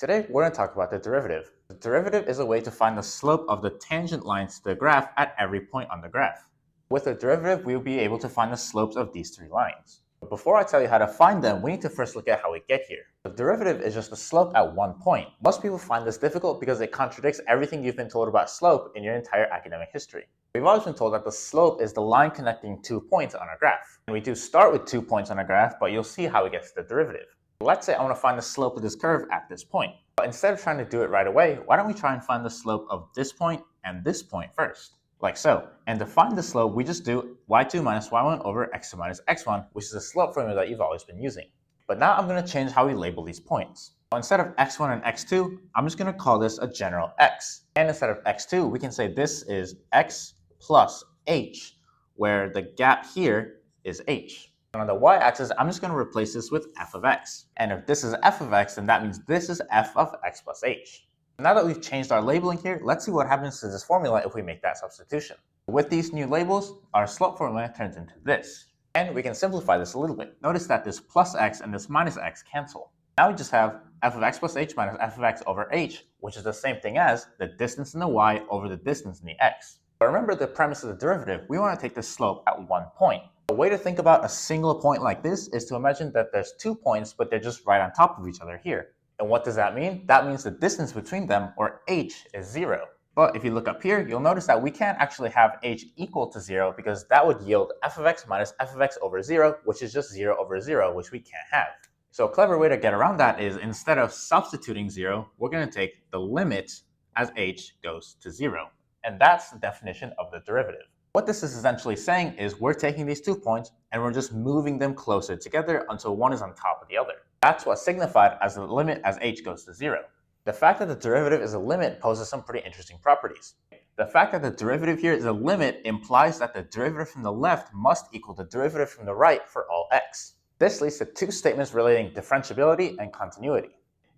Today, we're going to talk about the derivative. The derivative is a way to find the slope of the tangent lines to the graph at every point on the graph. With the derivative, we'll be able to find the slopes of these three lines. But before I tell you how to find them, we need to first look at how we get here. The derivative is just the slope at one point. Most people find this difficult because it contradicts everything you've been told about slope in your entire academic history. We've always been told that the slope is the line connecting 2 points on our graph. And we do start with 2 points on a graph, but you'll see how we get to the derivative. Let's say I want to find the slope of this curve at this point. But instead of trying to do it right away, why don't we try and find the slope of this point and this point first? Like so. And to find the slope, we just do y2 minus y1 over x2 minus x1, which is a slope formula that you've always been using. But now I'm going to change how we label these points. So instead of x1 and x2, I'm just going to call this a general x. And instead of x2, we can say this is x plus h, where the gap here is h. And on the y-axis, I'm just going to replace this with f of x. And if this is f of x, then that means this is f of x plus h. Now that we've changed our labeling here, let's see what happens to this formula if we make that substitution. With these new labels, our slope formula turns into this. And we can simplify this a little bit. Notice that this plus x and this minus x cancel. Now we just have f of x plus h minus f of x over h, which is the same thing as the distance in the y over the distance in the x. But remember the premise of the derivative, we want to take the slope at one point. A way to think about a single point like this is to imagine that there's 2 points, but they're just right on top of each other here. And what does that mean? That means the distance between them, or h, is 0. But if you look up here, you'll notice that we can't actually have h equal to 0 because that would yield f of x minus f of x over 0, which is just 0 over 0, which we can't have. So a clever way to get around that is instead of substituting 0, we're going to take the limit as h goes to 0. And that's the definition of the derivative. What this is essentially saying is we're taking these 2 points and we're just moving them closer together until one is on top of the other. That's what's signified as the limit as h goes to 0. The fact that the derivative is a limit poses some pretty interesting properties. The fact that the derivative here is a limit implies that the derivative from the left must equal the derivative from the right for all x. This leads to two statements relating differentiability and continuity.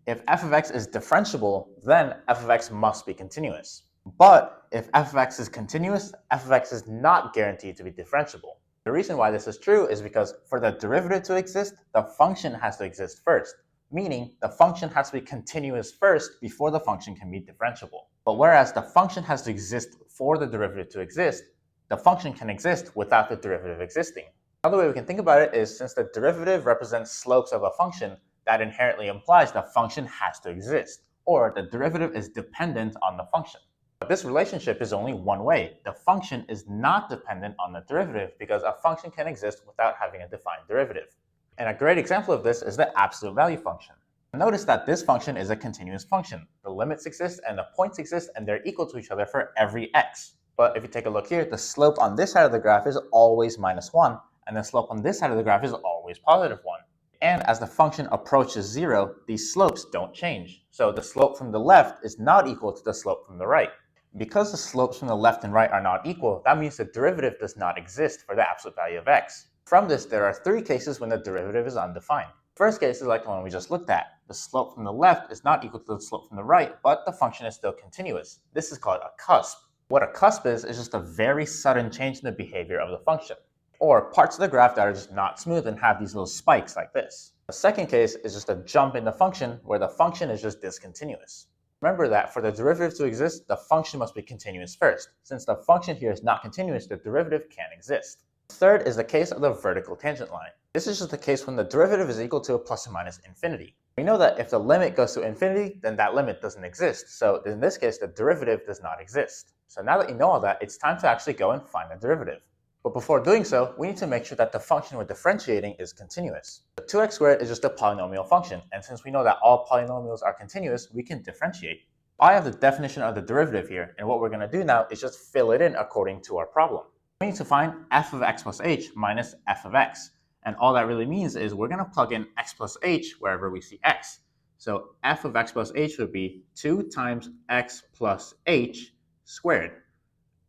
If f of x is differentiable, then f of x must be continuous. But if f of x is continuous, f of x is not guaranteed to be differentiable. The reason why this is true is because for the derivative to exist, the function has to exist first, meaning the function has to be continuous first before the function can be differentiable. But whereas the function has to exist for the derivative to exist, the function can exist without the derivative existing. Another way we can think about it is since the derivative represents slopes of a function, that inherently implies the function has to exist, or the derivative is dependent on the function. But this relationship is only one way. The function is not dependent on the derivative because a function can exist without having a defined derivative. And a great example of this is the absolute value function. Notice that this function is a continuous function. The limits exist and the points exist and they're equal to each other for every x. But if you take a look here, the slope on this side of the graph is always minus 1 and the slope on this side of the graph is always positive 1. And as the function approaches 0, these slopes don't change. So the slope from the left is not equal to the slope from the right. Because the slopes from the left and right are not equal, that means the derivative does not exist for the absolute value of x. From this, there are 3 cases when the derivative is undefined. First case is like the one we just looked at. The slope from the left is not equal to the slope from the right, but the function is still continuous. This is called a cusp. What a cusp is just a very sudden change in the behavior of the function, or parts of the graph that are just not smooth and have these little spikes like this. The second case is just a jump in the function where the function is just discontinuous. Remember that for the derivative to exist, the function must be continuous first. Since the function here is not continuous, the derivative can't exist. Third is the case of the vertical tangent line. This is just the case when the derivative is equal to plus or minus infinity. We know that if the limit goes to infinity, then that limit doesn't exist. So in this case, the derivative does not exist. So now that you know all that, it's time to actually go and find the derivative. But before doing so, we need to make sure that the function we're differentiating is continuous. The 2x squared is just a polynomial function, and since we know that all polynomials are continuous, we can differentiate. I have the definition of the derivative here, and what we're going to do now is just fill it in according to our problem. We need to find f of x plus h minus f of x, and all that really means is we're going to plug in x plus h wherever we see x. So f of x plus h would be 2 times x plus h squared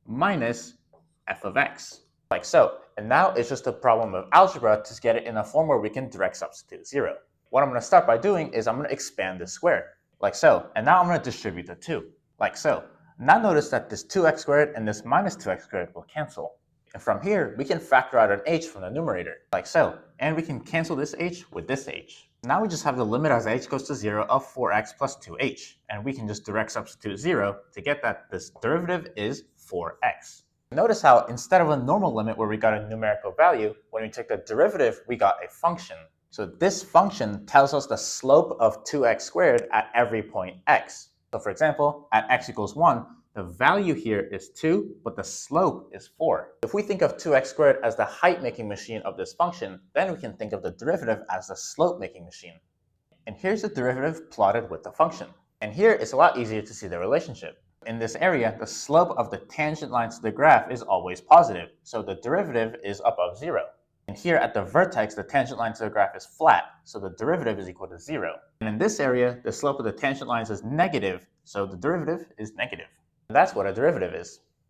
minus f of x. Like so. And now it's just a problem of algebra to get it in a form where we can direct substitute 0. What I'm going to start by doing is I'm going to expand this square, like so. And now I'm going to distribute the 2, like so. Now notice that this 2x squared and this minus 2x squared will cancel. And from here, we can factor out an h from the numerator, like so. And we can cancel this h with this h. Now we just have the limit as h goes to 0 of 4x plus 2h, and we can just direct substitute 0 to get that this derivative is 4x. Notice how instead of a normal limit where we got a numerical value, when we took the derivative, we got a function. So this function tells us the slope of 2x squared at every point x. So for example, at x equals 1, the value here is 2, but the slope is 4. If we think of 2x squared as the height-making machine of this function, then we can think of the derivative as the slope-making machine. And here's the derivative plotted with the function. And here it's a lot easier to see the relationship. In this area, the slope of the tangent lines to the graph is always positive, so the derivative is above 0. And here at the vertex, the tangent line to the graph is flat, so the derivative is equal to 0. And in this area, the slope of the tangent lines is negative, so the derivative is negative. And that's what a derivative is.